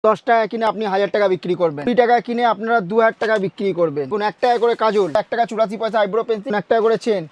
10 টাকা কিনে আপনি 1000 টাকা বিক্রি করবেন, 2 টাকা কিনে আপনারা 2000 টাকা বিক্রি করবেন। 1 টাকা করে কাজল, 1 টাকা 84 পয়সা আইব্রো পেন্সিল, 1 টাকা করে চেন,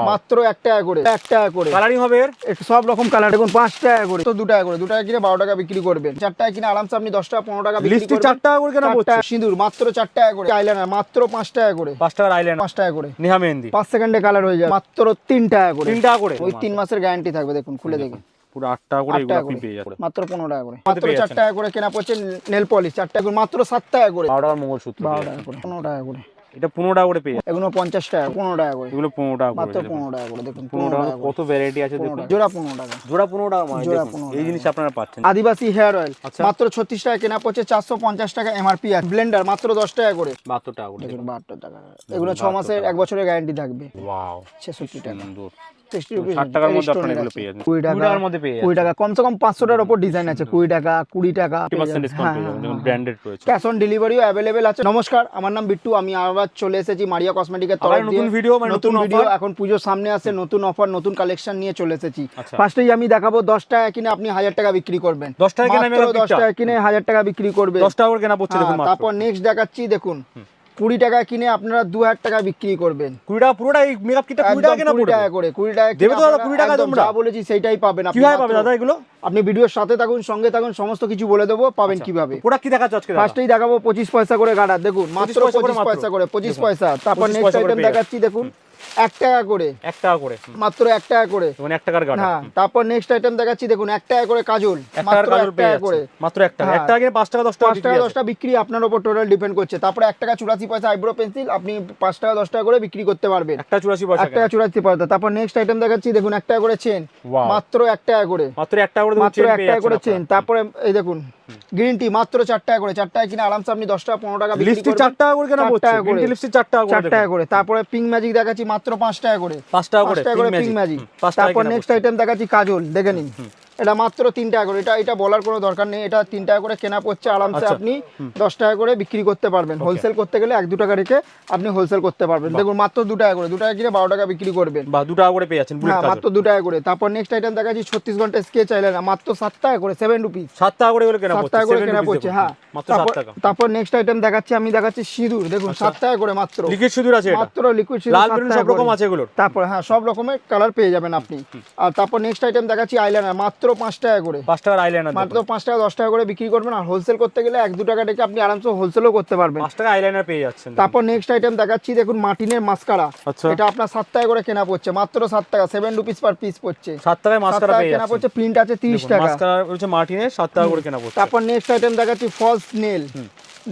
মাত্র 1 টাকা করে, 1 টাকা করে কালারিং হবে এর সব রকম কালার। দেখুন 5 টাকা করে, তো 2 টাকা করে, 2 টাকা কিনে 12 টাকা বিক্রি করবেন। 4 টাকা কিনে আরামসে আপনি 10 টাকা 15 টাকা বিক্রি করবেন। 4 টাকা করে কেনা পড়ছে। সিঁদুর মাত্র 4 টাকা করে, আইলাইনার মাত্র 5 টাকা করে, 5 টাকার আইলাইনার 5 টাকা করে, নেহা মেহেন্দি 5 সেকেন্ডে কালার হয়ে যায় মাত্র 3 টাকা করে, 3 টাকা করে। ওই 3 মাসের গ্যারান্টি থাকবে। দেখুন খুলে দেখুন পুরো 8 টাকা করে এগুলো আপনি পেয়ে যাবেন মাত্র 15 টাকা করে, মাত্র 4 টাকা করে কেনা পড়ছে। নেল পলিশ 4 টাকা করে, মাত্র 7 টাকা করে। 12 টাকার মঙ্গলসূত্র 12 টাকা করে, 15 টাকা করে, এটা 15 টাকা করে পেয়ে যাবেন। এগুলো 50 টাকা, 15 টাকা করে, এগুলো 15 টাকা করে, মাত্র 15 টাকা করে। দেখুন 15 টাকা কত ভ্যারাইটি আছে দেখুন। জোড়া 15 টাকা, জোড়া 15 টাকা মানে জোড়া দেখুন 15 এই জিনিস আপনারা পাচ্ছেন। আদিবাসী হেয়ার অয়েল আচ্ছা। মাত্র 36 টাকা কেনা পড়ছে, 450 টাকা এমআরপি আছে। ব্লেন্ডার মাত্র 10 টাকা করে, 72 টাকা করে। দেখুন 72 টাকা। এগুলো 6 মাসের 1 বছরের গ্যারান্টি থাকবে। ওয়াও 66 টাকা, সুন্দর। 60 টাকার মধ্যে আপনারা এগুলো পেয়ে যাবেন। 20 টাকার মধ্যে পেয়ে 20 টাকা, কমসে কম 500 টাকার উপর ডিজাইন আছে। 20 টাকা, 20 টাকা 50% ডিসকাউন্ট পেয়ে যাবেন। দেখুন ব্র্যান্ডেড রয়েছে। ক্যাশ অন ডেলিভারিও অ্যাভেলেবেল আছে। নমস্কার, আমার নাম বিট্টু, আমি আবার চলে এসেছি মারিয়া কসমেটিকের তরফ দিয়ে নতুন ভিডিও, মানে নতুন ভিডিও। অফার। এখন পুজোর সামনে আছে, নতুন অফার, নতুন কালেকশন নিয়ে চলে এসেছি। আচ্ছা। ফার্স্টেই আমি দেখাবো 10 টাকা কিনে আপনি 1000 টাকা বিক্রি করবেন। 10 টাকা কিনে মাত্র 10 টাকা কিনে 1000 টাকা বিক্রি করবেন। 10 টাকা করে কেনা পড়ছে দেখুন মাত্র। তারপর নেক্সট দেখাচ্ছি, দেখুন 20 টাকা কিনে আপনারা 2000 টাকা বিক্রি করবেন। 20 টাকা পুরোটা এই মেকআপ কিটটা 20 টাকা কেনা 20 পড়বে। টাকা করে, 20 টাকা দেবে তো দাদা 20 টাকা একদম তোমরা? যা বলেছি সেইটাই পাবেন আপনি। কিভাবে পাবে দাদা এগুলো? আপনি ভিডিওর সাথে থাকুন, সঙ্গে থাকুন, সমস্ত কিছু বলে দেবো, পাবেন কিভাবে। প্রোডাক্ট কি দেখাচ্ছ আজকে দাদা? ফার্স্টেই দেখাবো 25 পয়সা করে গাড়া, দেখুন মাত্র 25 পয়সা করে, 25 পয়সা। তারপর 25 নেক্সট পয়সা করে আইটেম পেয়ে দেখাচ্ছি, দেখুন 1 টাকা করে, 1 টাকা করে, মাত্র 1 টাকা করে, মানে 1 টাকার গাড়া। হ্যাঁ। তারপর নেক্সট আইটেম দেখাচ্ছি, দেখুন 1 টাকা করে কাজল, 1 টাকার মাত্র কাজল 1 পেয়ে টাকা করে, যাচ্ছে মাত্র 1 টাকা। হ্যাঁ। 1 টাকা কিনে 5 টাকা 10 টাকা 5 টাকা 10 টাকা বিক্রি আপনার উপর টোটাল ডিপেন্ড করছে। তারপরে 1 টাকা 84 পয়সা আইব্রো পেন্সিল আপনি 5 টাকা 10 টাকা করে বিক্রি করতে পারবেন। 1 টাকা 84 পয়সা। 1 টাকা 84 পয়সা। তারপর নেক্সট আইটেম দেখাচ্ছি, দেখুন 1 টাকা করে চেন, মাত্র 1 টাকা করে, মাত্র 1 টাকা করে, মাত্র 1 টাকা করে চেন। তারপরে এই দেখুন গ্রিন টি মাত্র 4 টাকা করে, 4 টাকা কিনে আরামসে আপনি 10 টাকা 15 টাকা বিক্রি লিপস্টিক করবেন। 4 টাকা করে কেনা পড়ছে। গ্রিন টি লিপস্টিক 4 টাকা করে, 4 টাকা করে। তারপরে পিঙ্ক ম্যাজিক দেখাচ্ছি মাত্র 5 টাকা করে, 5 টাকা করে পিঙ্ক ম্যাজিক। তারপর নেক্সট আইটেম দেখাচ্ছি কাজল, দেখে নিন, এটা মাত্র 3 টাকা করে। এটা বলার কোনো দরকার নেই, এটা 3 টাকা করে কেনা পড়ছে, আরামসে আপনি 10 টাকা করে বিক্রি করতে পারবেন। হোলসেল করতে গেলে 1-2 টাকা রেখে আপনি হোলসেল করতে পারবেন। দেখুন মাত্র 2 টাকা করে, 2 টাকা কিনে 12 টাকা বিক্রি করবেন, বা 2 টাকা করে পেয়ে যাচ্ছেন বুলেট হ্যাঁ, কাজল। মাত্র 2 টাকা করে। তারপর নেক্সট আইটেম দেখাচ্ছি 36 ঘন্টা স্কেচ আইলাইনার, মাত্র 7 টাকা করে, 7 রুপিস, 7 টাকা করে এগুলো কেনা 7 পড়ছে। টাকা করে 7 কেনা রুপিস পড়ছে, হ্যাঁ। মাত্র 7 টাকা। তারপর নেক্সট আইটেম দেখাচ্ছি, আমি দেখাচ্ছি সিঁদুর, দেখুন 7 টাকা করে মাত্র, লিকুইড সিঁদুর আছে এটা, মাত্র লিকুইড সিঁদুর লাল 7 বেলুন টাকা সব রকম করে। আছে এগুলোর। তারপর হ্যাঁ, সব রকমের কালার পেয়ে যাবেন আপনি। আর তারপর নেক্সট আইটেম দেখাচ্ছি আইলাইনার, মাত্র 5 টাকা করে, 5 টাকার আইলাইনার, মাত্র 5 টাকা 10 টাকা করে বিক্রি করবেন। আর হোলসেল করতে গেলে 1-2 টাকা রেখে আপনি আরামসে হোলসেলও করতে পারবেন। 5 টাকা আইলাইনার পেয়ে যাচ্ছেন। তারপর নেক্সট আইটেম দেখাচ্ছি, দেখুন মার্টিনের মাস্কারা, আচ্ছা। এটা আপনার 7 টাকা করে কেনা পড়ছে, মাত্র 7 টাকা, 7 রুপিস পার পিস পড়ছে। 7 টাকায় মাস্কারা পেয়ে কেনা যাচ্ছেন। পড়ছে, প্রিন্ট আছে 30 টাকা। মাস্কারা হচ্ছে মার্টিনের 7 টাকা করে কেনা পড়ছে। তারপর নেক্সট আইটেম দেখাচ্ছি ফলস নেল,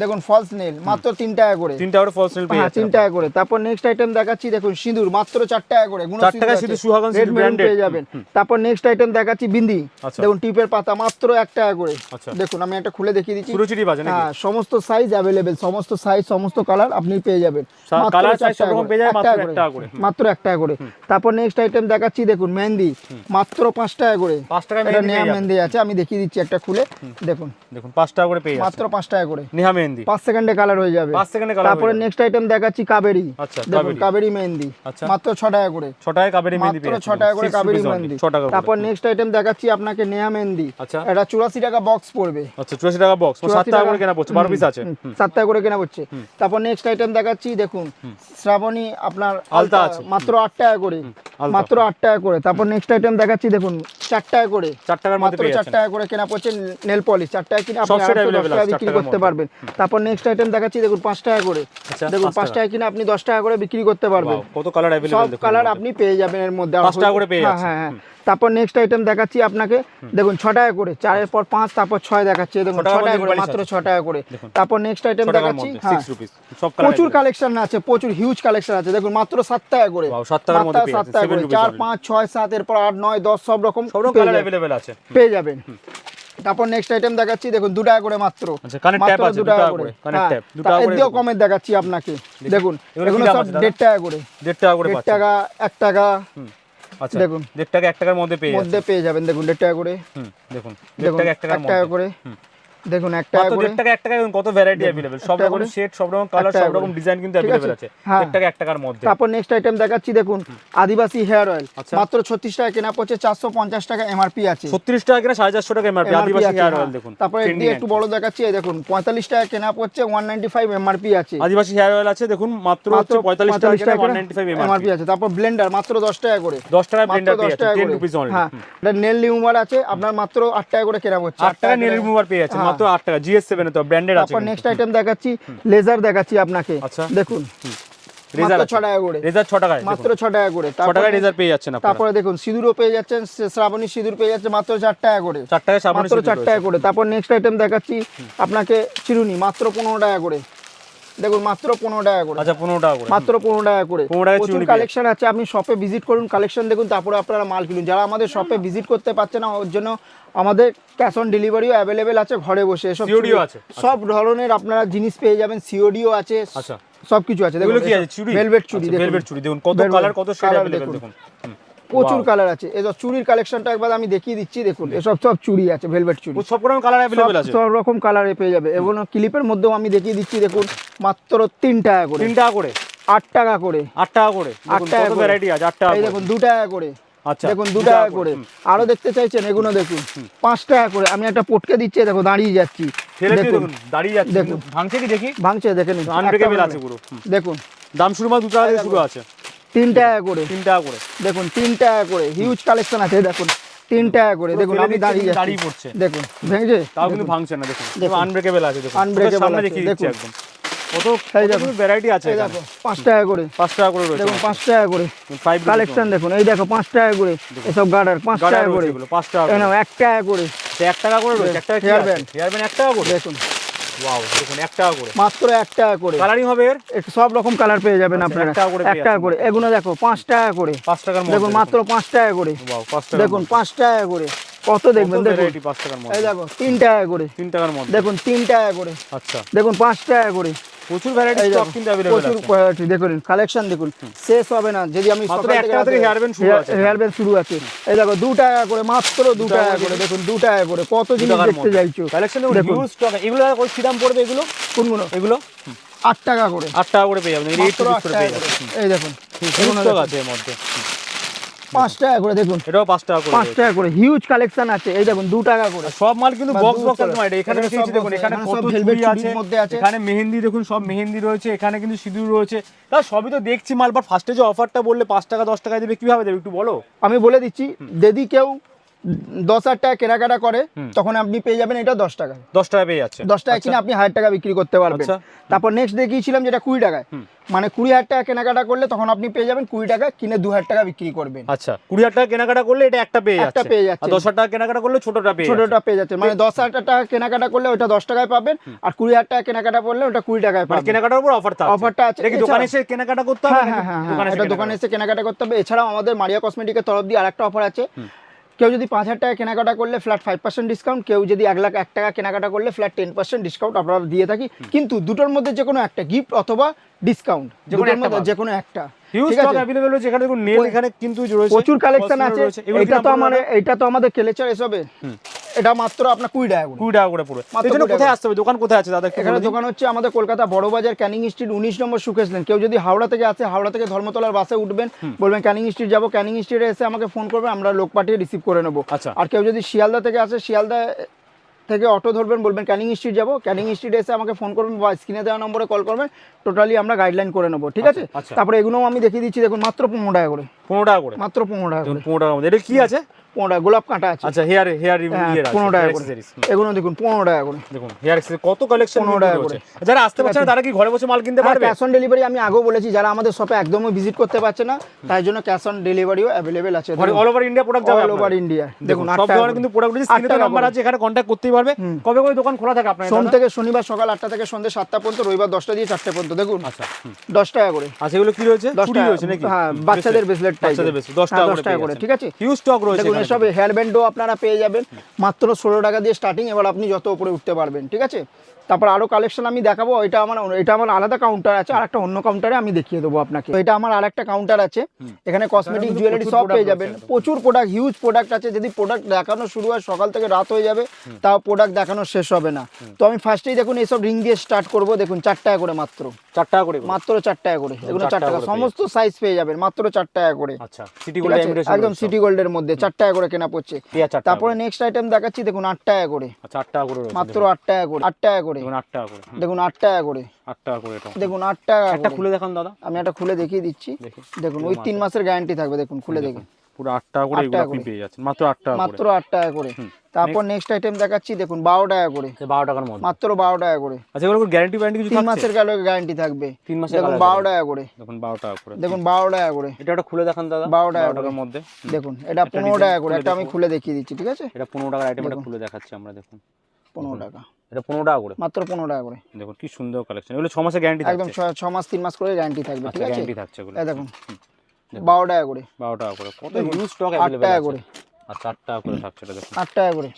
দেখুন ফলস নেল মাত্র 3 টাকা করে, 3 টাকা করে ফলস নেল পেয়ে হ্যাঁ, যাচ্ছেন। 3 টাকা করে। তারপর নেক্সট আইটেম দেখাচ্ছি, দেখুন সিঁদুর মাত্র 4 টাকা করে, 4 টাকায় সিঁদুর, সুহাগন সিঁদুর ব্র্যান্ডেড পেয়ে যাবেন। তারপর নেক্সট আইটেম দেখাচ্ছি বিন্দি, আচ্ছা। দেখুন টিপের পাতা মাত্র 1 টাকা করে। আচ্ছা। দেখুন আমি একটা খুলে দেখিয়ে দিচ্ছি, সুরুচিটি বাজে নাকি? হ্যাঁ, সমস্ত সাইজ অ্যাভেলেবেল, সমস্ত সাইজ সমস্ত কালার আপনি পেয়ে যাবেন। মাত্র কালার 4 সাইজ সব টাকা রকম করে, পেয়ে যায় 1 মাত্র 1 টাকা করে। মাত্র 1 টাকা করে। তারপর নেক্সট আইটেম দেখাচ্ছি, দেখুন মেহেন্দি মাত্র 5 টাকা করে, 5 টাকায় এটা মেহেন্দি নেহা পেয়ে যাবেন। মেহেন্দি আছে, আমি দেখিয়ে দিচ্ছি একটা খুলে, দেখুন দেখুন 5 টাকা করে পেয়ে যাচ্ছেন মাত্র 5 টাকা করে, নেহা মেহেন্দি। 5 সেকেন্ডে কালার হয়ে যাবে। 5 সেকেন্ডে কালার। তারপরে নেক্সট আইটেম দেখাচ্ছি কাবেরি, আচ্ছা, দেখুন কাবেরি মেহেন্দি আচ্ছা। মাত্র 6 টাকা করে, 6 টাকায় কাবেরি মেহেন্দি মাত্র পেয়ে 6 যাচ্ছেন। টাকা করে 6 কাবেরি rupees only, মেহেন্দি। 6 টাকা করে। তারপর নেক্সট আইটেম দেখাচ্ছি আপনাকে নেহা মেহেন্দি, আচ্ছা। এটা 84 টাকা বক্স পড়বে, আচ্ছা 84 টাকা বক্স, 7 টাকা করে কেনা পড়ছে, 12 পিস আছে। 7 টাকা করে কেনা পড়ছে। তারপর নেক্সট আইটেম দেখাচ্ছি, দেখুন শ্রাবণী আপনার আলতা আছে, মাত্র 8 টাকা করে, মাত্র 8 টাকা করে। তারপর নেক্সট আইটেম দেখাচ্ছি, দেখুন 4 টাকা করে, 4 টাকার মধ্যে মাত্র পেয়ে 4 যাচ্ছেন। টাকা করে কেনা পড়ছে নেল পলিশ, 4 টাকা কিনে আপনি সব সেট 10 available টাকা আছে, বিক্রি 4 টাকার করতে পারবেন। তারপর নেক্সট আইটেম দেখাচ্ছি, দেখুন 5 টাকা করে, আচ্ছা, দেখুন 5 5 টাকা কিনে আপনি 10 টাকা করে বিক্রি করতে পারবেন। Wow, কত কালার अवेलेबल সব দেখুন। কালার আপনি পেয়ে যাবেন এর মধ্যে, 5 টাকা করে পেয়ে হ্যাঁ যাচ্ছেন। হ্যাঁ হ্যাঁ। তারপর নেক্সট আইটেম দেখাচ্ছি আপনাকে, দেখুন 6 টাকা করে, 4 এর পর 5, তারপর 6 দেখাচ্ছি, দেখুন 6 টাকা করে, মাত্র 6 টাকা করে। তারপর নেক্সট আইটেম দেখাচ্ছি, 6 রুপিস, সব কালার প্রচুর কালেকশন আছে, প্রচুর হিউজ কালেকশন আছে, দেখুন মাত্র 7 টাকা করে, 7 টাকার মধ্যে পেয়ে 7 টাকা করে, 4, 5, 6, 7 এরপর 8, 9, 10 সব রকম কালার अवेलेबल আছে, পেয়ে যাবেন। তারপর নেক্সট আইটেম দেখাচ্ছি, দেখুন 2 টাকা করে মাত্র, আচ্ছা কানেক্ট ট্যাপ আছে 2 টাকা করে, কানেক্ট ট্যাপ 2 টাকা করে। এদিকেও কমের দেখাচ্ছি আপনাকে, দেখুন এগুলো সব 1.5 টাকা করে, 1.5 টাকা করে 1.5 পাচ্ছেন। টাকা, 1 টাকা, আচ্ছা দেখুন 1.5 টাকা 1 টাকার মধ্যে পেয়ে যাচ্ছেন। পেয়ে যাবেন, দেখুন 1.5 টাকা করে, দেখুন দেখুন 1.5 টাকা 1 টাকার 1 টাকা মধ্যে। করে। দেখুন 1 টাকা মাত্র করে 1.5 টাকা 1 টাকা কত ভ্যারাইটি अवेलेबल, সব রকম শেড, সব রকম কালার, সব রকম ডিজাইন কিন্তু अवेलेबल আছে। 1 টাকা 1 টাকার মধ্যে। তারপর নেক্সট আইটেম দেখাচ্ছি, দেখুন আদিবাসী হেয়ার অয়েল, আচ্ছা। মাত্র 36 টাকা কেনা পড়ছে, 450 টাকা এমআরপি আছে। 36 টাকা কিনা 450 টাকা এমআরপি আদিবাসী হেয়ার অয়েল দেখুন। তারপর এটি একটু বড় দেখাচ্ছি, এই দেখুন 45 টাকা কেনা পড়ছে, 195 এমআরপি আছে। আদিবাসী হেয়ার অয়েল আছে দেখুন, মাত্র 45 টাকা কিনা 195 এমআরপি আছে। তারপর ব্লেন্ডার মাত্র 10 টাকা করে, 10 টাকা মাত্র ব্লেন্ডার 10 পেয়ে টাকা যাচ্ছে, 10 করে। Rupees only. হ্যাঁ, এটা নেল রিমুভার আছে আপনার মাত্র 8 টাকা করে কেনা পড়ছে। 8 টাকা নেল রিমুভার পেয়ে যাচ্ছে মাত্র 8 টাকা, GS7 এ তো ব্র্যান্ডেড আছে। তারপর নেক্সট আইটেম দেখাচ্ছি, লেজার দেখাচ্ছি আপনাকে। আচ্ছা। দেখুন রেজার মাত্র 6 টাকা করে, রেজার 6 টাকায় মাত্র 6 টাকা করে। 6 টাকায় রেজার পেয়ে যাচ্ছেন আপনারা। তারপরে দেখুন সিঁদুরও পেয়ে যাচ্ছেন, শ্রাবণী সিঁদুর পেয়ে যাচ্ছে মাত্র 4 টাকা করে, 4 টাকায় সাবান মাত্র 4 টাকা করে। তারপর নেক্সট আইটেম দেখাচ্ছি আপনাকে, চিরুনি মাত্র 15 টাকা করে, দেখুন মাত্র 15 টাকা করে। আচ্ছা 15 টাকা করে, মাত্র 15 টাকা করে। 15 টাকায় প্রচুর চিরুনি কালেকশন আছে, আপনি শপে ভিজিট করুন, কালেকশন দেখুন, তারপরে আপনারা মাল কিনুন। যারা আমাদের শপে ভিজিট করতে পারছে না, ওর জন্য আমাদের ক্যাশ অন ডেলিভারিও অ্যাভেলেবেল আছে, ঘরে বসে এসব COD ও আছে। সব ধরনের আপনারা জিনিস পেয়ে যাবেন, সিওডিও আছে, আচ্ছা সবকিছু আছে। এগুলো কি আছে? চুড়ি, ভেলভেট চুড়ি, দেখুন ভেলভেট চুড়ি দেখুন কত Velvet কালার, কত শেড colour अवेलेबल দেখুন। দেখুন। প্রচুর কালার আছে। এই যে চুড়ির কালেকশনটা একবার আমি দেখিয়ে দিচ্ছি, দেখুন এসব সব চুড়ি আছে, ভেলভেট চুড়ি, সব রকম কালার अवेलेबल আছে, সব রকম কালারে পেয়ে যাবে। এবং ক্লিপের মধ্যেও আমি দেখিয়ে দিচ্ছি, দেখুন মাত্র 3 টাকা করে, 3 টাকা করে, 8 টাকা করে, 8 টাকা করে, 8 দেখুন টাকা কত করে। ভ্যারাইটি আছে, 8 টাকা এই করে। দেখুন 2 টাকা করে, আচ্ছা দেখুন 2 টাকা করে। আরো দেখতে চাইছেন এগুলো দেখুন 5 টাকা করে। আমি একটা পটকে দিচ্ছি, দেখো দাঁড়িয়ে যাচ্ছি, ফেলে দিয়ে দেখুন দেখুন দাঁড়িয়ে যাচ্ছে, দেখুন। ভাঙছে কি দেখি, ভাঙছে, দেখে নিন আনব্রেকেবল আছে পুরো। দেখুন দাম শুরু মাত্র 2 টাকা থেকে শুরু আছে, 3 টাকা করে, 3 টাকা করে। দেখুন 3 টাকা করে, হিউজ কালেকশন আছে, দেখুন 3 টাকা করে। দেখুন আমি দাঁড়িয়ে যাচ্ছি, দাঁড়িয়ে পড়ছে, দেখুন ভেঙেছে, তাও কিন্তু ভাঙছে না, দেখুন দেখুন। আনব্রেকেবল আছে, দেখুন Unbreakable সামনে আছে, দেখিয়ে দিচ্ছি দেখুন। একদম কত এই দেখুন। ভ্যারাইটি আছে এই এখানে। দেখো 5 টাকা করে, 5 টাকা করে রয়েছে, দেখুন 5 টাকা করে 5 কালেকশন দেখুন। এই দেখো 5 টাকা করে, এসব গার্ডার 5 টাকা করে, 5 টাকা এই করে, নাও 1 টাকা করে, 1 টাকা করে রয়েছে। একটা Hair band। হেয়ার ব্যান্ড 1 টাকা করে, দেখুন ওয়াও দেখুন 1 টাকা করে। মাত্র 1 টাকা করে। কালারিং হবে এর একটু সব রকম কালার পেয়ে যাবেন আচ্ছা, আপনারা, 1 টাকা করে 1 টাকা করে। এগুলো দেখো 5 টাকা করে, 5 টাকার মধ্যে দেখুন মাত্র 5 টাকা করে, ওয়াও 5 টাকা দেখুন 5 টাকা করে, কত দেখবেন দেখুন। ভ্যারাইটি 5 টাকার এই মধ্যে, দেখো 3 টাকা করে, 3 টাকার মধ্যে, দেখুন 3 টাকা করে, আচ্ছা দেখুন 5 টাকা করে। প্রচুর ভ্যারাইটি এই স্টক দেখো, কিন্তু अवेलेबल প্রচুর আছে। কোয়ালিটি দেখুন, কালেকশন দেখুন, শেষ হবে না। যদি আমি মাত্র সকাল 1 টাকা থেকে হেয়ার ব্যান্ড শুরু আছে, হেয়ার ব্যান্ড শুরু আছে। এই দেখো 2 টাকা করে, মাত্র 2 টাকা করে, দেখুন 2 টাকা করে, কত জিনিস দেখতে চাইছো। কালেকশন দেখুন, দেখুন হিউজ স্টক। এগুলো কত কি দাম পড়বে এগুলো? কোনগুলো? এগুলো 8 টাকা করে, 8 টাকা করে পেয়ে যাবেন, এই রেট মাত্র 8 করে টাকা পেয়ে করে। যাবেন। এই দেখুন হিউজ স্টক আছে এর মধ্যে, 5 টাকা করে, দেখুন এটাও 5 টাকা করে 5 টাকা করে, হিউজ কালেকশন আছে। এই দেখুন 2 টাকা করে, সব মাল কিন্তু বা বক্স দু বক্স করে। একদম এটা। এখানে এখানে দেখিয়েছি সব দেখুন, box, এখানে এখানে কত সব velvet চুড়ি আছে, চুড়ির মধ্যে আছে। এখানে মেহেন্দি দেখুন, সব মেহেন্দি রয়েছে, এখানে কিন্তু সিঁদুর রয়েছে। তা সবই তো দেখছি মাল, বাট ফার্স্টে যে অফারটা বললে 5 টাকা 10 টাকা দেবে, কিভাবে দেবে একটু বলো। আমি বলে দিচ্ছি, যদি কেউ 10,000 টাকা কেনাকাটা করে, তখন আপনি পেয়ে যাবেন এটা 10 টাকা। 10 টাকা পেয়ে যাচ্ছে, 10 টাকা কিনে আপনি 1000 টাকা বিক্রি করতে পারবেন। আচ্ছা। তারপর নেক্সট দেখিয়েছিলাম যেটা 20 টাকায়, মানে 20,000 টাকা কেনাকাটা করলে তখন আপনি পেয়ে যাবেন 20 টাকা কিনে 2,000 টাকা বিক্রি করবেন। আচ্ছা 20,000 টাকা কেনাকাটা করলে এটা একটা পেয়ে একটা যাচ্ছে, পেয়ে যাচ্ছে। আর 10,000 টাকা কেনাকাটা করলে ছোটটা পেয়ে যাচ্ছে। ছোটটা পেয়ে যাচ্ছে, মানে 10,000 টাকা কেনাকাটা করলে ওটা 10 টাকায় পাবেন, আর 20,000 টাকা কেনাকাটা করলে ওটা 20 টাকায় মানে পাবেন। কেনাকাটার উপর অফার থাকে, অফারটা আছে। এটা কি দোকানে এসে কেনাকাটা করতে হবে? হ্যাঁ হ্যাঁ হ্যাঁ, এটা দোকানে এসে কেনাকাটা করতে হবে। এছাড়াও আমাদের মারিয়া কসমেটিকের তরফ দিয়ে আরেকটা অফার আছে। কেউ যদি 5,000 টাকা কেনাকাটা করলে ফ্ল্যাট 5% ডিসকাউন্ট, কেউ যদি 1,01,000 টাকা কেনাকাটা করলে ফ্ল্যাট 10% ডিসকাউন্ট আমরা দিয়ে থাকি। কিন্তু দুটোর মধ্যে যে কোনো একটা গিফট অথবা ডিসকাউন্ট, দুটোর মধ্যে যে কোনো একটা। হিউজ ঠিক স্টক আছে? अवेलेबल রয়েছে এখানে, দেখুন নেল এখানে কিন্তু রয়েছে, প্রচুর কালেকশন cosmetic আছে। রয়েছে। এগুলো কি এটা দাম তো পড়বে? এটা তো আমাদের কেলেচার এসবে, এটা মাত্র আপনার 20 টাকা করে। 20 টাকা করে পুরো। মাত্র এই জন্য 20 টাকা। কোথায় আসতে হবে, দোকান কোথায় আছে দাদা একটু এখানে বলে দিন। দোকান হচ্ছে আমাদের কলকাতা বড় বাজার, ক্যানিং স্ট্রিট 19 নম্বর সুকেশ লেন। কেউ যদি হাওড়া থেকে আসে, হাওড়া থেকে ধর্মতলার বাসে উঠবেন, বলবেন ক্যানিং স্ট্রিট যাবো, ক্যানিং স্ট্রিটে এসে আমাকে ফোন করবেন, আমরা লোক পাঠিয়ে রিসিভ করে নেবো। আচ্ছা। আর কেউ যদি শিয়ালদা থেকে আসে, শিয়ালদা থেকে অটো ধরবেন, বলবেন ক্যানিং স্ট্রিট যাবো, ক্যানিং স্ট্রিটে এসে আমাকে ফোন করবেন বা স্ক্রিনে দেওয়া নম্বরে কল করবেন, টোটালি আমরা গাইডলাইন করে নেবো। ঠিক আছে? আচ্ছা। তারপরে এগুলোও আমি দেখিয়ে দিচ্ছি, দেখুন মাত্র 15 টাকা করে, 15 টাকা করে, মাত্র 15 টাকা করে, 15 টাকার মধ্যে। এটা কি আছে? 15 টাকা গোলাপ কাঁটা আছে। আচ্ছা হেয়ার হেয়ার হ্যাঁ, ইয়ে আছে, 15 টাকা করে। accessories। এগুলো দেখুন 15 টাকা করে। দেখুন হেয়ার অ্যাক্সেসরি কত কালেকশন 15 টাকা রয়েছে। যারা আসতে পারছে না তারা কি ঘরে বসে মাল কিনতে হ্যাঁ, পারবে? ক্যাশ অন ডেলিভারি আমি আগেও বলেছি, যারা আমাদের শপে একদমই ভিজিট করতে পারছে না, তাই জন্য ক্যাশ অন ডেলিভারিও অ্যাভেলেবেল আছে। অল ওভার ইন্ডিয়া প্রোডাক্ট যাবে অল ওভার ইন্ডিয়া। দেখুন সব ধরনের কিন্তু প্রোডাক্ট রয়েছে, স্ক্রিনে তো নাম্বার আছে, এখানে কন্টাক্ট করতেই পারবে। কবে কবে দোকান খোলা থাকে আপনাদের? সোম থেকে শনিবার সকাল 8টা থেকে সন্ধ্যে 7টা পর্যন্ত, রবিবার 10টা দিয়ে 4টে পর্যন্ত। দেখুন আচ্ছা 10 টাকা করে। আচ্ছা এগুলো কি রয়েছে? 10 চুড়ি টাকা রয়েছে নাকি? হ্যাঁ, বাচ্চাদের ব্রেসলেট টাইপ। বাচ্চাদের bracelet, 10 টাকা করে 10 টাকা করে। ঠিক আছে? হিউজ স্টক রয়েছে দেখুন এসব হেয়ার ব্যান্ডও আপনারা পেয়ে যাবেন মাত্র 16 টাকা দিয়ে স্টার্টিং। এবার আপনি যত উপরে উঠতে পারবেন, ঠিক আছে। তারপর আরো কালেকশন আমি দেখাবো। এটা আমার আলাদা কাউন্টার আছে, আর একটা অন্য কাউন্টারে আমি দেখিয়ে দেবো আপনাকে। তো এটা আমার আরেকটা কাউন্টার আছে, এখানে কসমেটিক জুয়েলারি সব পেয়ে যাবেন। প্রচুর প্রোডাক্ট, হিউজ প্রোডাক্ট আছে। যদি প্রোডাক্ট দেখানো শুরু হয় সকাল থেকে রাত হয়ে যাবে, তাও প্রোডাক্ট দেখানো শেষ হবে না। তো আমি ফার্স্টেই দেখুন এইসব রিং দিয়ে স্টার্ট করবো। দেখুন 4 টাকা করে মাত্র, 4 টাকা করে, মাত্র 4 টাকা করে। এগুলো 4 টাকা, সমস্ত সাইজ পেয়ে যাবেন মাত্র 4 টাকা করে। আচ্ছা, সিটি ঠিক গোল্ড আছে, একদম সিটি গোল্ডের মধ্যে 4 টাকা করে কেনা পড়ছে। তারপরে নেক্সট আইটেম দেখাচ্ছি, দেখুন 8 টাকা করে। আচ্ছা, 8 টাকা করে মাত্র 8 টাকা করে, 8 টাকা করে, দেখুন 8 টাকা করে, দেখুন 8 টাকা করে, 8 টাকা করে এটা দেখুন 8 টাকা। একটা খুলে দেখান দাদা, আমি একটা খুলে দেখিয়ে দিচ্ছি। দেখুন ওই 3 মাসের গ্যারান্টি থাকবে। দেখুন খুলে দেখুন, পুরো 8 টাকা করে এগুলো আপনি পেয়ে যাচ্ছেন মাত্র 8 টাকা করে, মাত্র 8 টাকা করে। তারপর নেক্সট আইটেম দেখাচ্ছি, দেখুন 12 টাকা করে, 12 টাকার মধ্যে, মাত্র 12 টাকা করে। আচ্ছা, এগুলো গ্যারান্টি ওয়ারেন্টি কিছু 3 থাকছে? মাসের গ্যারান্টি থাকবে। 3 মাসের, দেখুন 12 টাকা করে, দেখুন 12 টাকা করে, দেখুন 12 টাকা করে। এটা একটা খুলে দেখান দাদা, 12 টাকার মধ্যে। দেখুন এটা 15 টাকা করে, একটা আমি খুলে দেখিয়ে দিচ্ছি, ঠিক আছে। এটা 15 টাকার আইটেম, এটা খুলে দেখাচ্ছি আমরা। দেখুন 15 টাকা, এটা 15 টাকা করে, মাত্র 15 টাকা করে। দেখুন কি সুন্দর কালেকশন। এগুলো 6 মাসের গ্যারান্টি থাকছে, একদম 6 মাস 3 মাস করে গ্যারান্টি থাকবে, ঠিক আছে। গ্যারান্টি থাকছে এগুলো। এই দেখুন 12 টাকা করে, 12 টাকা করে। কত হিউজ স্টক 8 अवेलेबल টাকা আছে। করে, আচ্ছা, 8 টাকা করে থাকছে এটা। দেখুন 8 টাকা করে,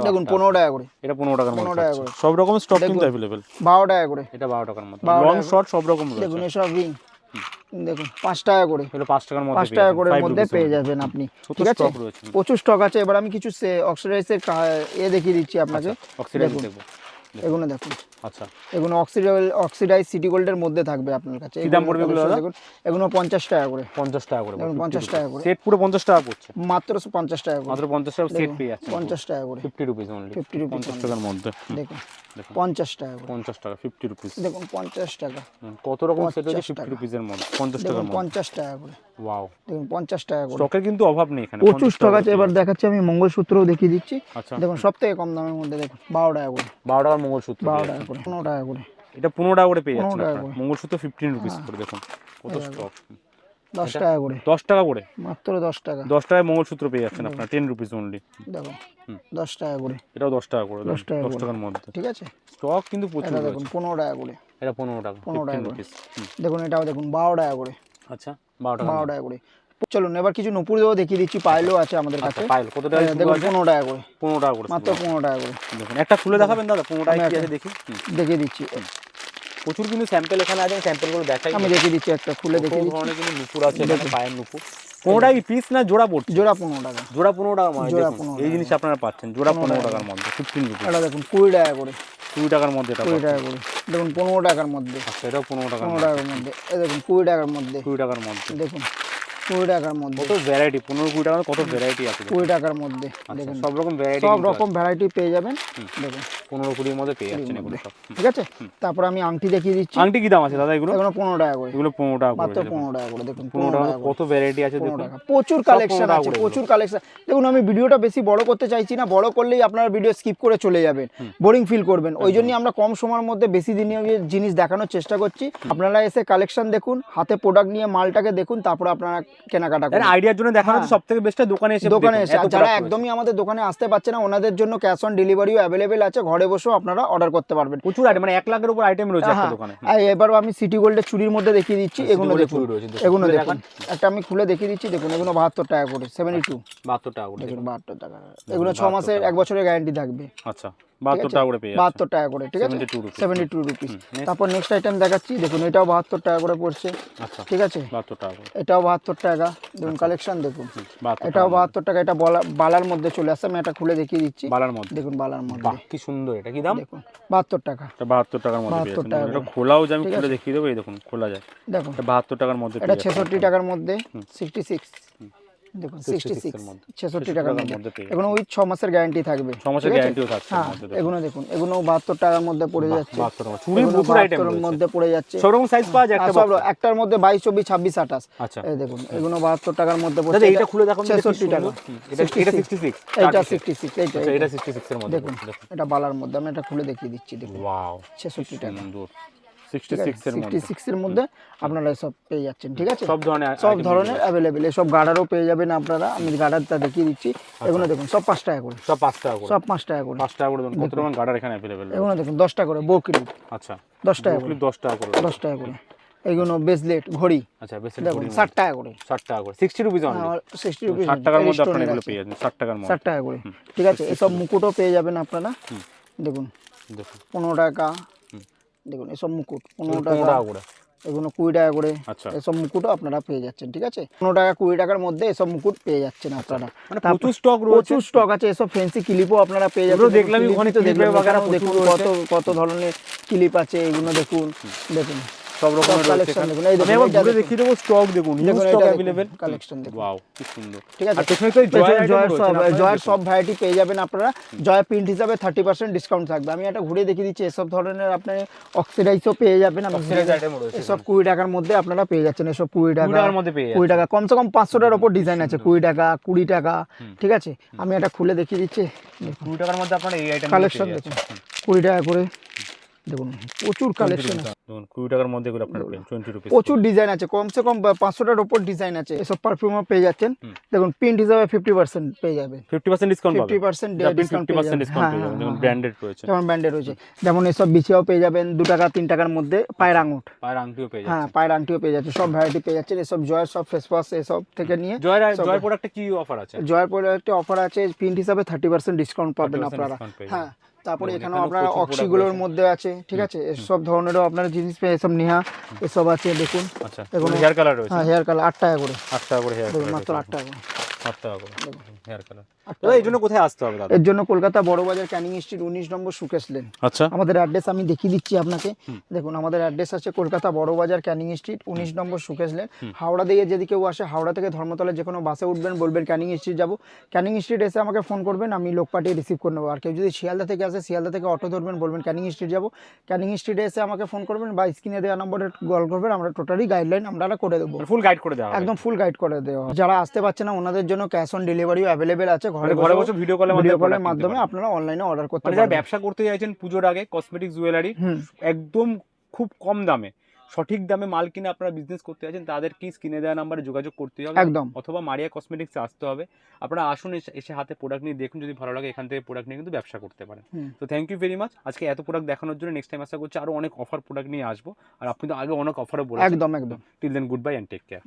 দেখুন 15 টাকা করে, এটা 15 টাকার মধ্যে 15 টাকা থাকছে। করে। সব রকম স্টক কিন্তু अवेलेबल। 12 টাকা করে, এটা 12 টাকার মধ্যে, 12 লং টাকা শর্ট সব রকম রয়েছে। দেখুন এসব রিং, দেখুন 5 টাকা করে, এগুলো 5 টাকার মধ্যে 5 টাকা করে মধ্যে পেয়ে যাবেন আপনি, ঠিক আছে। স্টক রয়েছে, প্রচুর স্টক আছে। এবার আমি কিছু অক্সিডাইজের দেখিয়ে দিচ্ছি আপনাকে। অক্সিডাইজ দেখবো। এগুলো দেখুন, আচ্ছা, এগুলো অক্সিডাইজ সিটি গোল্ডের মধ্যে থাকবে আপনার কাছে। কি দাম পড়বে এগুলো দাদা? দেখুন এগুলো 50 টাকা করে, 50 টাকা করে, দেখুন 50 টাকা করে, সেট পুরো 50 টাকা পড়ছে, মাত্র 50 টাকা করে, মাত্র 50 টাকা সেট পেয়ে যাচ্ছে। 50 টাকা করে, 50 রুপিস অনলি, 50 রুপিস 50 টাকার মধ্যে। দেখুন 50 টাকা করে, 50 টাকা, 50 রুপিস। দেখুন 50 টাকা, কত রকম সেট আছে 50 রুপিসের মধ্যে, 50 টাকার দেখুন মধ্যে। 50 টাকা করে, ওয়াও, দেখুন 50 টাকা করে। স্টকের কিন্তু অভাব নেই এখানে, প্রচুর স্টক আছে। এবার দেখাচ্ছি আমি মঙ্গলসূত্রও দেখিয়ে দিচ্ছি। আচ্ছা, দেখুন সব থেকে কম দামের মধ্যে, দেখুন 12 টাকা করে, 12 টাকার মঙ্গলসূত্র, 12 টাকা করে, 15 টাকা করে, এটা 15 টাকা করে পেয়ে 15 যাচ্ছেন টাকা আপনারা। করে। মঙ্গলসূত্র 15 রুপিস করে। দেখুন কত স্টক, 10 টাকা করে, 10 টাকা করে, মাত্র 10 টাকা, 10 টাকায় মঙ্গলসূত্র পেয়ে যাচ্ছেন আপনারা, 10 রুপিস অনলি। দেখুন 10 টাকা করে, এটাও 10 টাকা করে, 10 টাকা 10 করে, টাকার মধ্যে ঠিক আছে। স্টক কিন্তু প্রচুর এটা রয়েছে। দেখুন 15 টাকা করে, এটা 15 টাকা, 15 টাকা 15 করে। রুপিস। দেখুন এটাও দেখুন 12 টাকা করে, আচ্ছা, 12 টাকা, 12 টাকা করে। চলুন এবার কিছু নুপুর দেওয়া দেখিয়ে দিচ্ছি। পাইলও আছে আমাদের কাছে। পাইল কত টাকা? দেখুন 15 টাকা করে, 15 টাকা করে, মাত্র 15 টাকা করে। দেখুন একটা খুলে দেখাবেন দাদা, 15 টাকা কি আছে দেখি। দেখিয়ে দিচ্ছি, প্রচুর কিন্তু স্যাম্পল এখানে আছে, স্যাম্পলগুলো দেখাই। আমি দেখিয়ে দিচ্ছি, একটা খুলে দেখিয়ে কত দিচ্ছি। ধরনের কিন্তু নুপুর আছে এখানে, পায়ের নুপুর। 15 টাকা পিস না জোড়া পড়ছে? জোড়া 15 টাকা, জোড়া 15 টাকা মানে। জোড়া দেখুন 15 এই জিনিস আপনারা পাচ্ছেন জোড়া 15 টাকার মধ্যে, 15 রুপিস। এটা দেখুন 20 টাকা করে, 20 টাকার মধ্যে এটা 20 পাচ্ছেন। টাকা করে। দেখুন 15 টাকার মধ্যে, আচ্ছা, এটাও 15 টাকার 15 টাকার মধ্যে। এই দেখুন 20 টাকার মধ্যে, 20 টাকার মধ্যে। দেখুন 20 টাকার মধ্যে, কত ভ্যারাইটি, 15-20 টাকার কত ভ্যারাইটি আছে। 20 টাকার মধ্যে, দেখুন সব রকম ভ্যারাইটি, সব রকম ভ্যারাইটি পেয়ে যাবেন। দেখুন 15-20 মধ্যে পেয়ে যাচ্ছেন এগুলো সব। ঠিক আছে। তারপর আমি আংটি দেখিয়ে দিচ্ছি। আংটি কি দাম আছে দাদা এগুলো? এগুলো 15 টাকা করে, এগুলো 15 টাকা মাত্র করে, 15 টাকা করে। দেখুন 15 টাকা কত ভ্যারাইটি আছে 15 দেখুন। টাকা। প্রচুর সব কালেকশন 15 টাকা আছে, করে প্রচুর কালেকশন। দেখুন আমি ভিডিওটা বেশি বড় করতে চাইছি না, বড় করলেই আপনারা ভিডিও স্কিপ করে চলে যাবেন, বোরিং ফিল করবেন। ওই জন্যই আমরা কম সময়ের মধ্যে বেশি দিনের জিনিস দেখানোর চেষ্টা করছি। আপনারা এসে কালেকশন দেখুন, হাতে প্রোডাক্ট নিয়ে মালটাকে দেখুন, তারপর আপনারা কেনাকাটা করুন। আইডিয়ার জন্য দেখানো তো সবথেকে বেস্ট দোকানে এসে দোকানে দেখুন, এসে। এত আর যারা product একদমই আমাদের দোকানে আসতে পারছে না, ওনাদের জন্য ক্যাশ অন ডেলিভারিও অ্যাভেলেবেল আছে। ঘরে বসেও আপনারা অর্ডার করতে পারবেন। প্রচুর আইটেম, মানে 1 লাখের উপর আইটেম রয়েছে একটা দোকানে। আর এবার আমি সিটি গোল্ডের চুড়ির মধ্যে দেখিয়ে দিচ্ছি। এগুলো গোল্ডের দেখুন, চুড়ি রয়েছে, দেখুন। এগুলো খুলে দেখুন, একটা আমি খুলে দেখিয়ে দিচ্ছি। দেখুন এগুলো 72 টাকা করে, 72 72 টাকা করে, দেখুন 72 টাকা। এগুলো 6 মাসের 1 বছরের গ্যারান্টি থাকবে। আচ্ছা 72 টাকা করে পেয়ে যাচ্ছে, 72 টাকা করে, ঠিক আছে, 72 rupees। 72 রুপিস। তারপর নেক্সট আইটেম দেখাচ্ছি। দেখুন এটাও 72 টাকা করে পড়ছে, আচ্ছা ঠিক আছে। 72 টাকা করে, এটাও 72 টাকা। দেখুন কালেকশন দেখুন, 72 এটাও 72 টাকা। এটা বালার মধ্যে চলে আসছে। আমি এটা খুলে দেখিয়ে দিচ্ছি। বালার মধ্যে, দেখুন বালার মধ্যে, বাহ কি সুন্দর। এটা কি দাম? দেখুন 72 টাকা, এটা 72 টাকার মধ্যে পেয়ে 72 টাকা যাচ্ছেন। এটা করে। খোলাও যে আমি খুলে দেখিয়ে দেবো, এই দেখুন খোলা যায়। দেখুন এটা 72 টাকার মধ্যে এটা পেয়ে যাচ্ছেন। 66 টাকার মধ্যে, 66 দেখুন 66 এর 66, মধ্যে, 66 টাকার মধ্যে। মধ্যে পেয়ে এগুলো ওই 6 মাসের গ্যারান্টি থাকবে, 6 মাসের ঠিক আছে? গ্যারান্টিও থাকছে এর হ্যাঁ, মধ্যে, দেখুন। এগুলো দেখুন, এগুলো 72 টাকার মধ্যে পড়ে যাচ্ছে। 72 টাকা চুড়ি, এগুলো প্রচুর আইটেম 72 এর রয়েছে, মধ্যে পড়ে যাচ্ছে। সব রকম সাইজ পাওয়া যায় একটা সব box এ। একটার মধ্যে 22, 24, 26, 28। আচ্ছা এই দেখুন এগুলো 72 টাকার মধ্যে পড়ছে। দাদা এইটা খুলে দেখুন, 66 টাকা, এটা 66, এইটা 66, এইটা আচ্ছা এটা 66 এর মধ্যে, দেখুন এটা বালার মধ্যে। আমি এটা খুলে দেখিয়ে দিচ্ছি। দেখুন ওয়াও 66 টাকা, সুন্দর, 66 এর মধ্যে 66 এর মধ্যে আপনারা সব পেয়ে যাচ্ছেন, ঠিক আছে। সব ধরনের সব ধরনের অ্যাভেলেবেল। এসব গার্ডারও পেয়ে যাবেন আপনারা। আমি গার্ডারটা দেখিয়ে দিচ্ছি। এগুলো দেখুন সব 5 টাকা করে, সব 5 টাকা করে, সব 5 টাকা করে। 5 টাকা করে। কত রকম গার্ডার এখানে अवेलेबल? এগুলো দেখুন 10 টাকা করে, বো ক্লিপ আচ্ছা 10 টাকা করে, ক্লিপ 10 টাকা করে, 10 টাকা করে। এইগুলো ব্রেসলেট ঘড়ি আচ্ছা বেশ দেখুন 60 টাকা করে, 60 টাকা করে, 60 রুপিস অনলি, 60 রুপিস, 60 টাকার মধ্যে আপনারা এগুলো পেয়ে যাবেন, 60 টাকার মধ্যে, 60 টাকা করে, ঠিক আছে। এসব মুকুটও পেয়ে যাবেন আপনারা, দেখুন দেখুন 15 টাকা, দেখুন এসব মুকুট 15 টাকা টাকা করে, এগুলো 20 টাকা করে, আচ্ছা এসব মুকুটও আপনারা পেয়ে যাচ্ছেন, ঠিক আছে। 15 টাকা 20 টাকার মধ্যে এসব মুকুট পেয়ে যাচ্ছেন আপনারা। মানে প্রচুর স্টক রয়েছে, প্রচুর স্টক আছে, এসব ফ্যান্সি ক্লিপও আপনারা পেয়ে যাচ্ছেন। এগুলো দেখলাম ওখানে তো ক্লিপের দেখলাম, বাগান এখানেও দেখুন কত ধরনের ক্লিপ আছে, এগুলো দেখুন, দেখুন সব রকমের কালেকশন দেখুন, এই আমি দেখুন আবার এটা ঘুরে দেখুন, দেখিয়ে দেবো, স্টক দেখুন, হিউজ দেখুন স্টক এটা अवेलेबल, কালেকশন দেখুন, ওয়াও কি সুন্দর, ঠিক আছে। আর পেছনে তো জয়ের সব ভ্যারাইটি পেয়ে যাবেন আপনারা। জয় প্রিন্ট হিসাবে 30% ডিসকাউন্ট থাকবে। আমি এটা ঘুরে দেখিয়ে দিচ্ছি, এসব ধরনের আপনার অক্সিডাইজও পেয়ে যাবেন, অক্সিডাইজ আইটেমও রয়েছে, এসব 20 টাকার মধ্যে আপনারা পেয়ে যাচ্ছেন, এসব 20 টাকা, 20 টাকার মধ্যে পেয়ে 20 টাকা, কমসে কম 500 টাকার উপর ডিজাইন আছে, 20 টাকা 20 টাকা, ঠিক আছে। আমি এটা খুলে দেখিয়ে দিচ্ছি, 20 টাকার মধ্যে আপনারা এই আইটেম কালেকশন দেখুন 20 টাকা করে, দেখুন প্রচুর কালেকশন আছে, দেখুন 20 টাকার মধ্যে এগুলো আপনারা পেয়ে 20 রুপিস, প্রচুর ডিজাইন আছে, কমসে কম 500 টাকার উপর ডিজাইন আছে। এসব পারফিউমও পেয়ে যাচ্ছেন, দেখুন প্রিন্ট হিসাবে 50% পেয়ে যাবেন, 50% ডিসকাউন্ট পাবেন, 50% ডিসকাউন্ট পেয়ে 50% যাবেন, ডিসকাউন্ট পেয়ে যাবেন, দেখুন ব্র্যান্ডেড রয়েছে, যেমন ব্র্যান্ডের রয়েছে, যেমন এসব বিছিয়াও পেয়ে যাবেন 2 টাকা 3 টাকার মধ্যে, পায়ের আঙুঠ, পায়ের আংটিও পেয়ে হ্যাঁ যাচ্ছে, পায়ের আংটিও পেয়ে যাচ্ছে, সব ভ্যারাইটি পেয়ে যাচ্ছেন। এসব জয়ের সব ফেস ওয়াশ এসব থেকে নিয়ে, জয় প্রোডাক্টে কি অফার আছে? জয়ের প্রোডাক্টে অফার আছে, প্রিন্ট হিসাবে 30% ডিসকাউন্ট পাবেন 30% আপনারা, discount পেয়ে হ্যাঁ। তারপরে দেখুন, এখানেও এখানেও আপনারা প্রচুর অক্সিগুলোর product মধ্যে আছে, ঠিক আছে, এসব ধরনেরও আপনারা জিনিস পেয়ে, এসব নেহা এসব আছে দেখুন, আচ্ছা এগুলো হেয়ার কালার রয়েছে, হ্যাঁ হেয়ার কালার 8 টাকা করে, 8 টাকা করে হেয়ার দেখুন কালার, মাত্র 8 টাকা করে, 8 টাকা করে হেয়ার কালার। দাদা এই জন্য কোথায় আসতে হবে দাদা? এর জন্য কলকাতা বড়বাজার ক্যানিং স্ট্রিট 19 নম্বর সুকেশ লেন। আচ্ছা আমাদের অ্যাড্রেস আমি দেখিয়ে দিচ্ছি আপনাকে, দেখুন আমাদের অ্যাড্রেস আছে কলকাতা বড়বাজার ক্যানিং স্ট্রিট 19 নম্বর সুকেশ লেন। হাওড়া দিয়ে যদি কেউ আসে, হাওড়া থেকে ধর্মতলা যে কোনো বাসে উঠবেন, বলবেন ক্যানিং স্ট্রিট যাবো, ক্যানিং স্ট্রিট এসে আমাকে ফোন করবেন, আমি লোক পাঠিয়ে রিসিভ করে নেবো। আর কেউ যদি শিয়ালদা থেকে আসে, শিয়ালদা থেকে অটো ধরবেন, বলবেন ক্যানিং স্ট্রিট যাবো, ক্যানিং স্ট্রিটে এসে আমাকে ফোন করবেন বা স্ক্রিনে দেওয়া নম্বরে কল করবেন, আমরা টোটালি গাইডলাইন আমরা করে দেবো, ফুল গাইড করে দেওয়া হবে, একদম ফুল গাইড করে দেওয়া হবে। যারা আসতে পারছে না ওনাদের জন্য ক্যাশ অন ডেলিভারিও অ্যাভেলেবেল আছে, ঘরে বসে ভিডিও কলের মাধ্যমে আপনারা অনলাইনে অর্ডার করতে যারা পারবেন। ব্যবসা করতে চাইছেন পুজোর আগে কসমেটিক জুয়েলারি একদম খুব কম দামে, সঠিক দামে মাল কিনে আপনারা বিজনেস করতে চাইছেন, তাদের কি স্ক্রিনে দেওয়া নাম্বারে যোগাযোগ করতে হবে একদম, অথবা মারিয়া কসমেটিক্সে আসতে হবে। আপনারা আসুন, এসে হাতে প্রোডাক্ট নিয়ে দেখুন, যদি ভালো লাগে এখান থেকে প্রোডাক্ট নিয়ে কিন্তু ব্যবসা করতে পারেন। তো থ্যাংক ইউ ভেরি মাচ আজকে এত প্রোডাক্ট দেখানোর জন্য। নেক্সট টাইম আশা করছি আরো অনেক অফার প্রোডাক্ট নিয়ে আসবো, আর আপনি তো আগে অনেক অফারও বলেছেন। একদম একদম। Till then goodbye and take care.